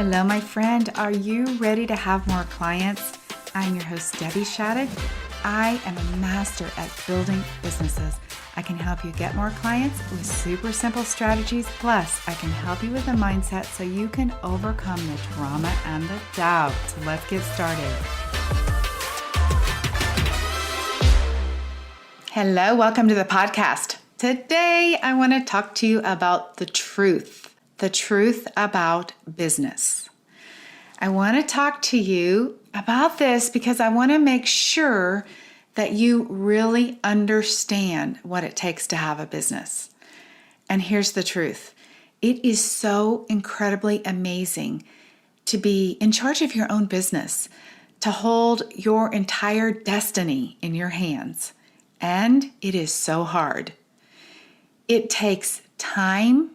Hello, my friend. Are you ready to have more clients? I'm your host, Debbie Shadid. I am a master at building businesses. I can help you get more clients with super simple strategies. Plus, I can help you with a mindset so you can overcome the drama and the doubt. So let's get started. Hello, welcome to the podcast. Today, I want to talk to you about the truth about business. I want to talk to you about this because I want to make sure that you really understand what it takes to have a business. And here's the truth. It is so incredibly amazing to be in charge of your own business, to hold your entire destiny in your hands. And it is so hard. It takes time.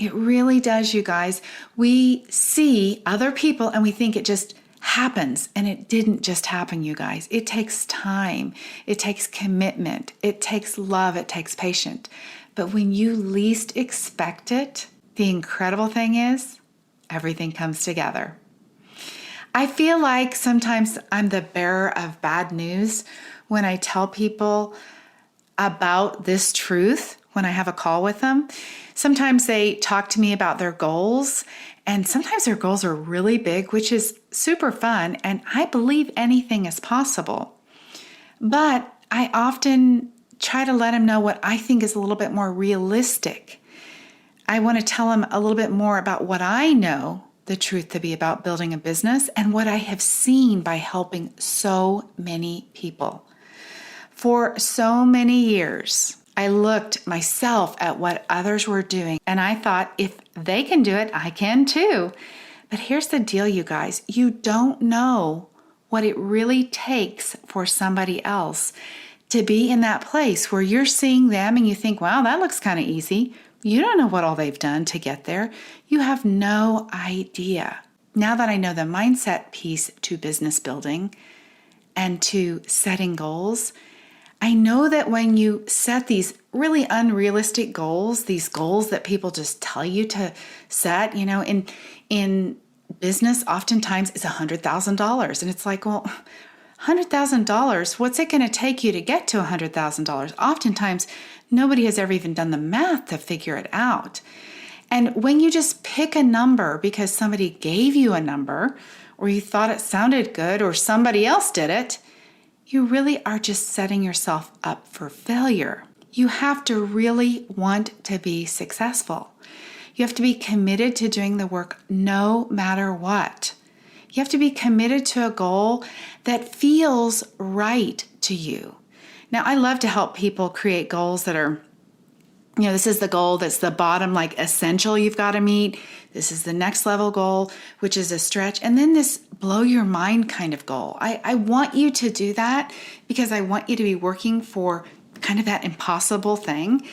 It really does, you guys. We see other people and we think it just happens, and it didn't just happen, you guys. It takes time. It takes commitment. It takes love. It takes patience. But when you least expect it, the incredible thing is everything comes together. I feel like sometimes I'm the bearer of bad news when I tell people about this truth when I have a call with them. Sometimes they talk to me about their goals, and sometimes their goals are really big, which is super fun, and I believe anything is possible. But I often try to let them know what I think is a little bit more realistic. I want to tell them a little bit more about what I know the truth to be about building a business and what I have seen by helping so many people. For so many years, I looked myself at what others were doing, and I thought, if they can do it, I can too. But here's the deal, you guys. You don't know what it really takes for somebody else to be in that place where you're seeing them and you think, wow, that looks kind of easy. You don't know what all they've done to get there. You have no idea. Now that I know the mindset piece to business building and to setting goals, I know that when you set these really unrealistic goals, these goals that people just tell you to set, in business, oftentimes it's $100,000. And it's like, well, $100,000, what's it going to take you to get to $100,000? Oftentimes, nobody has ever even done the math to figure it out. And when you just pick a number because somebody gave you a number, or you thought it sounded good, or somebody else did it, you really are just setting yourself up for failure. You have to really want to be successful. You have to be committed to doing the work no matter what. You have to be committed to a goal that feels right to you. Now, I love to help people create goals that are, this is the goal that's the bottom, like essential you've got to meet. This is the next level goal, which is a stretch. And then this blow your mind kind of goal. I want you to do that because I want you to be working for kind of that impossible thing,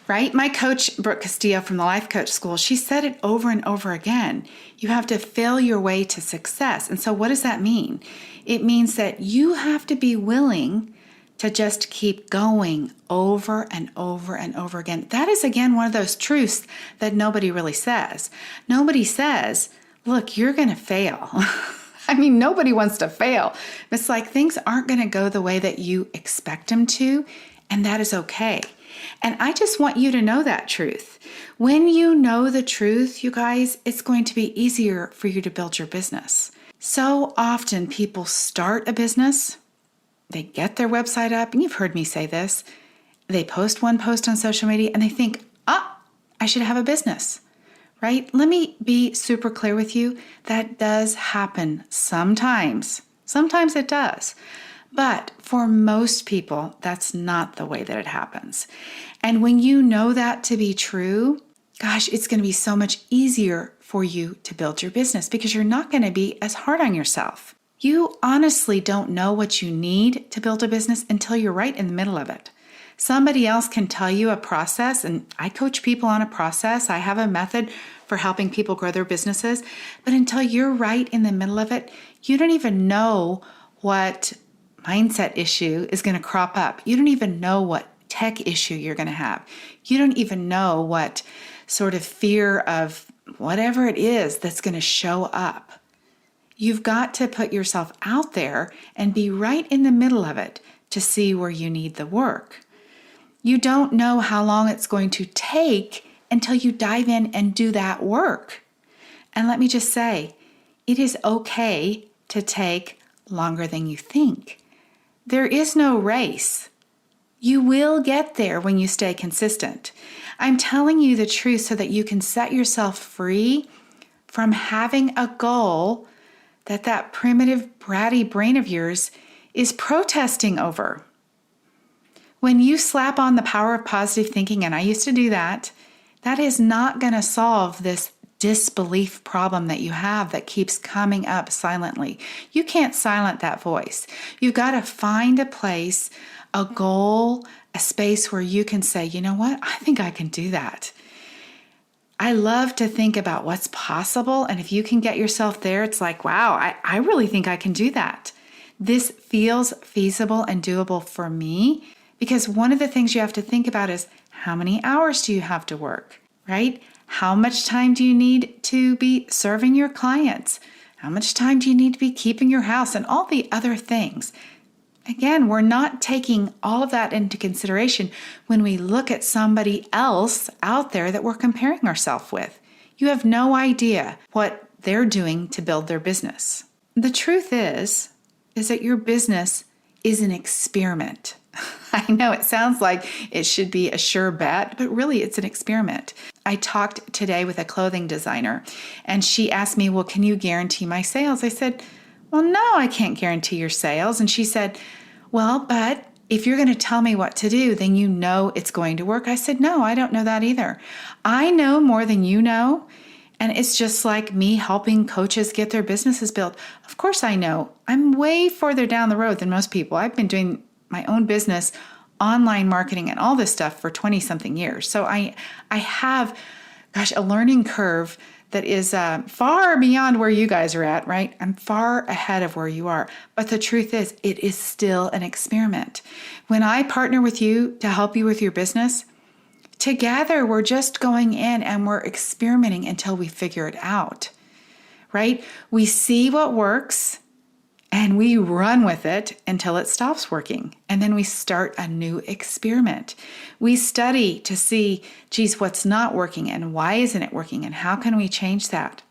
right? My coach, Brooke Castillo from the Life Coach School, she said it over and over again. You have to fail your way to success. And so what does that mean? It means that you have to be willing to just keep going over and over and over again. That is, again, one of those truths that nobody really says. Nobody says, look, you're going to fail. I mean, nobody wants to fail. It's like things aren't going to go the way that you expect them to, and that is okay. And I just want you to know that truth. When you know the truth, you guys, it's going to be easier for you to build your business. So often people start a business, they get their website up, and you've heard me say this, they post one post on social media and they think, I should have a business, right? Let me be super clear with you. That does happen sometimes. Sometimes it does. But for most people, that's not the way that it happens. And when you know that to be true, gosh, it's going to be so much easier for you to build your business because you're not going to be as hard on yourself. You honestly don't know what you need to build a business until you're right in the middle of it. Somebody else can tell you a process, and I coach people on a process. I have a method for helping people grow their businesses. But until you're right in the middle of it, you don't even know what mindset issue is going to crop up. You don't even know what tech issue you're going to have. You don't even know what sort of fear of whatever it is that's going to show up. You've got to put yourself out there and be right in the middle of it to see where you need the work. You don't know how long it's going to take until you dive in and do that work. And let me just say, it is okay to take longer than you think. There is no race. You will get there when you stay consistent. I'm telling you the truth so that you can set yourself free from having a goal that primitive, bratty brain of yours is protesting over. When you slap on the power of positive thinking, and I used to do that, that is not going to solve this disbelief problem that you have that keeps coming up silently. You can't silence that voice. You've got to find a place, a goal, a space where you can say, you know what, I think I can do that. I love to think about what's possible. And if you can get yourself there, it's like, wow, I really think I can do that. This feels feasible and doable for me because one of the things you have to think about is how many hours do you have to work, right? How much time do you need to be serving your clients? How much time do you need to be keeping your house and all the other things? Again, we're not taking all of that into consideration when we look at somebody else out there that we're comparing ourselves with. You have no idea what they're doing to build their business. The truth is that your business is an experiment. I know it sounds like it should be a sure bet, but really it's an experiment. I talked today with a clothing designer and she asked me, well, can you guarantee my sales? I said, well, no, I can't guarantee your sales. And she said, well, but if you're going to tell me what to do, then you know it's going to work. I said, no, I don't know that either. I know more than you know. And it's just like me helping coaches get their businesses built. Of course I know. I'm way further down the road than most people. I've been doing my own business, online marketing, and all this stuff for 20 something years. So I have, a learning curve that is far beyond where you guys are at, right? I'm far ahead of where you are. But the truth is, it is still an experiment. When I partner with you to help you with your business, together we're just going in and we're experimenting until we figure it out, right? We see what works and we run with it until it stops working. And then we start a new experiment. We study to see, geez, what's not working and why isn't it working and how can we change that?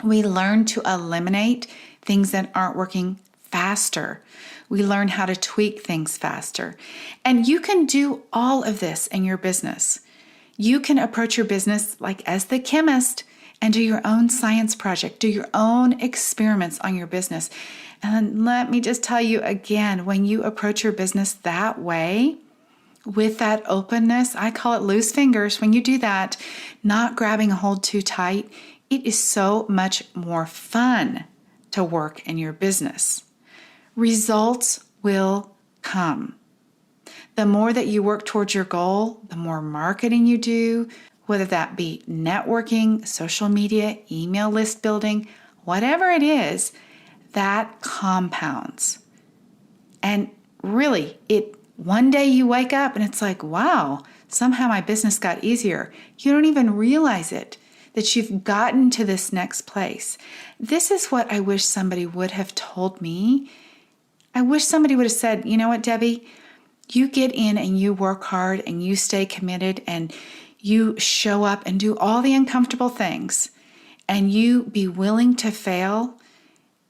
We learn to eliminate things that aren't working faster. We learn how to tweak things faster. And you can do all of this in your business. You can approach your business like as the chemist and do your own science project, do your own experiments on your business. And let me just tell you again, when you approach your business that way, with that openness, I call it loose fingers. When you do that, not grabbing a hold too tight, it is so much more fun to work in your business. Results will come. The more that you work towards your goal, the more marketing you do, whether that be networking, social media, email list building, whatever it is, that compounds. And really, one day you wake up and it's like, wow, somehow my business got easier. You don't even realize it, that you've gotten to this next place. This is what I wish somebody would have told me. I wish somebody would have said, you know what, Debbie, you get in and you work hard and you stay committed and you show up and do all the uncomfortable things and you be willing to fail.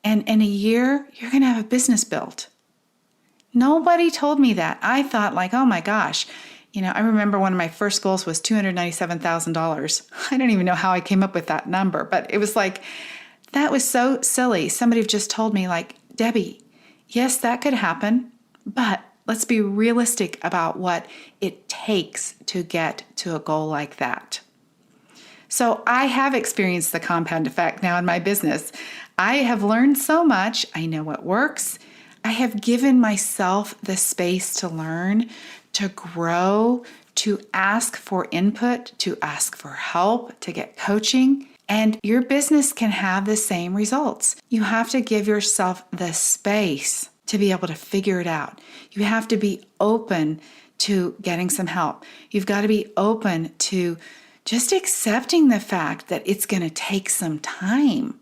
And in a year, you're going to have a business built. Nobody told me that. I thought like, oh my gosh, I remember one of my first goals was $297,000. I don't even know how I came up with that number, but it was like, that was so silly. Somebody just told me like, Debbie, yes, that could happen, but let's be realistic about what it takes to get to a goal like that. So I have experienced the compound effect now in my business. I have learned so much. I know what works. I have given myself the space to learn, to grow, to ask for input, to ask for help, to get coaching. And your business can have the same results. You have to give yourself the space to be able to figure it out. You have to be open to getting some help. You've got to be open to just accepting the fact that it's going to take some time.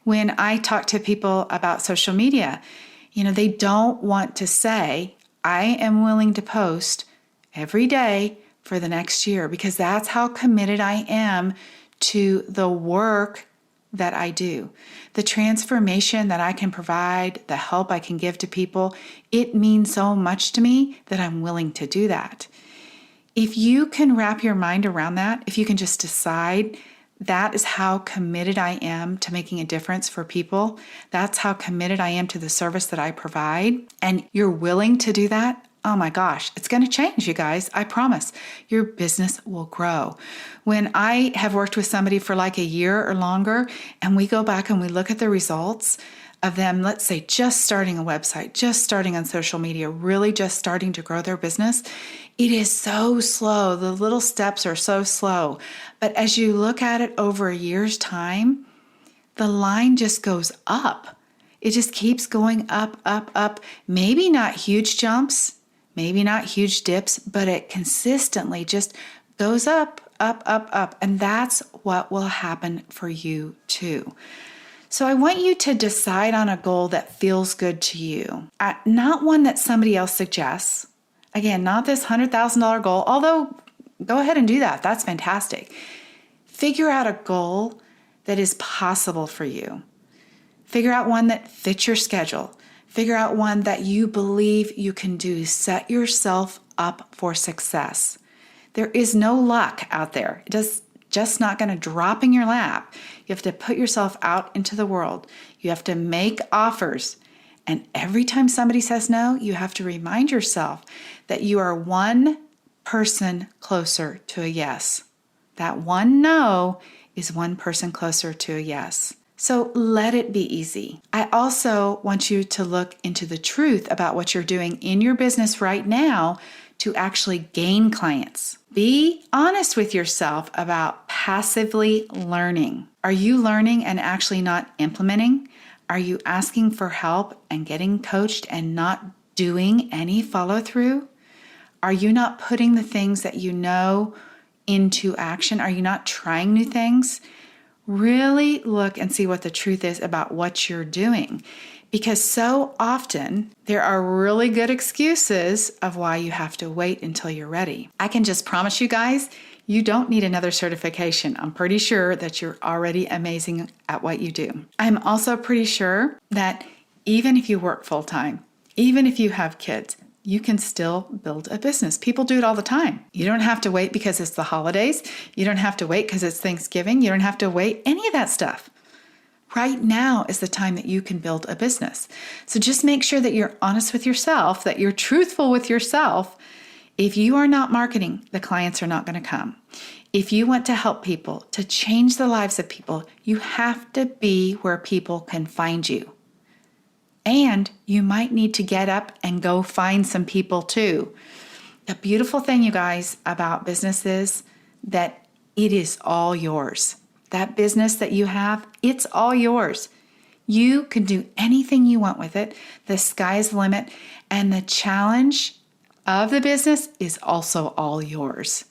When I talk to people about social media, they don't want to say, I am willing to post every day for the next year, because that's how committed I am to the work that I do. The transformation that I can provide, the help I can give to people, it means so much to me that I'm willing to do that. If you can wrap your mind around that, if you can just decide that is how committed I am to making a difference for people, that's how committed I am to the service that I provide, and you're willing to do that, oh my gosh, it's going to change, you guys. I promise. Your business will grow. When I have worked with somebody for like a year or longer, and we go back and we look at the results of them, let's say just starting a website, just starting on social media, really just starting to grow their business, it is so slow. The little steps are so slow. But as you look at it over a year's time, the line just goes up. It just keeps going up, up, up. Maybe not huge jumps, maybe not huge dips, but it consistently just goes up, up, up, up. And that's what will happen for you too. So I want you to decide on a goal that feels good to you, not one that somebody else suggests. Again, not this $100,000 goal, although go ahead and do that. That's fantastic. Figure out a goal that is possible for you. Figure out one that fits your schedule. Figure out one that you believe you can do. Set yourself up for success. There is no luck out there. It's just not going to drop in your lap. You have to put yourself out into the world. You have to make offers. And every time somebody says no, you have to remind yourself that you are one person closer to a yes. That one no is one person closer to a yes. So let it be easy. I also want you to look into the truth about what you're doing in your business right now to actually gain clients. Be honest with yourself about passively learning. Are you learning and actually not implementing? Are you asking for help and getting coached and not doing any follow through? Are you not putting the things that you know into action? Are you not trying new things? Really look and see what the truth is about what you're doing. Because so often there are really good excuses of why you have to wait until you're ready. I can just promise you guys, you don't need another certification. I'm pretty sure that you're already amazing at what you do. I'm also pretty sure that even if you work full time, even if you have kids, you can still build a business. People do it all the time. You don't have to wait because it's the holidays. You don't have to wait because it's Thanksgiving. You don't have to wait any of that stuff. Right now is the time that you can build a business. So just make sure that you're honest with yourself, that you're truthful with yourself. If you are not marketing, the clients are not going to come. If you want to help people, to change the lives of people, you have to be where people can find you. And you might need to get up and go find some people too. The beautiful thing, you guys, about business is that it is all yours. That business that you have, it's all yours. You can do anything you want with it. The sky's the limit. And the challenge of the business is also all yours.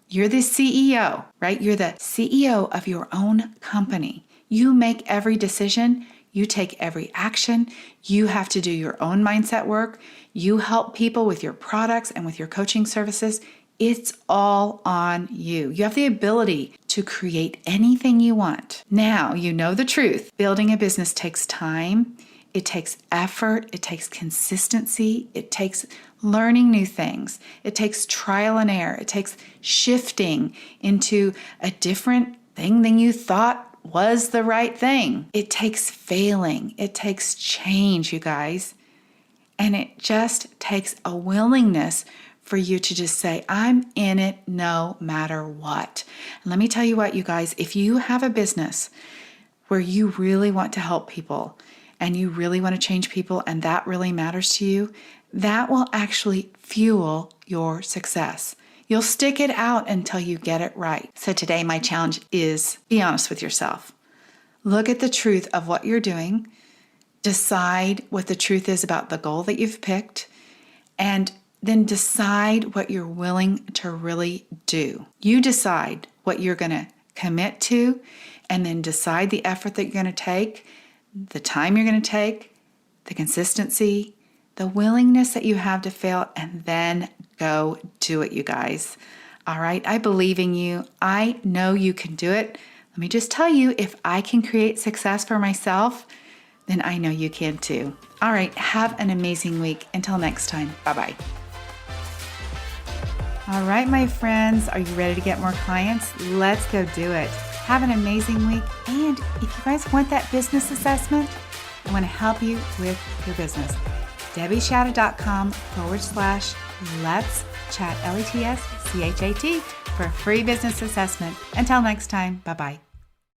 You're the CEO, right? You're the CEO of your own company. You make every decision. You take every action. You have to do your own mindset work. You help people with your products and with your coaching services. It's all on you. You have the ability to create anything you want. Now, you know the truth. Building a business takes time. It takes effort. It takes consistency. It takes learning new things. It takes trial and error. It takes shifting into a different thing than you thought was the right thing. It takes failing. It takes change, you guys. And it just takes a willingness for you to just say, I'm in it no matter what. And let me tell you what, you guys, if you have a business where you really want to help people and you really want to change people and that really matters to you, that will actually fuel your success. You'll stick it out until you get it right. So today, my challenge is be honest with yourself. Look at the truth of what you're doing. Decide what the truth is about the goal that you've picked. And then decide what you're willing to really do. You decide what you're going to commit to, and then decide the effort that you're going to take, the time you're going to take, the consistency, the willingness that you have to fail, and then go do it, you guys. All right, I believe in you. I know you can do it. Let me just tell you, if I can create success for myself, then I know you can too. All right, have an amazing week. Until next time, bye-bye. All right, my friends, are you ready to get more clients? Let's go do it. Have an amazing week. And if you guys want that business assessment, I want to help you with your business. DebbieShadid.com/let's chat, LETSCHAT for a free business assessment. Until next time, bye-bye.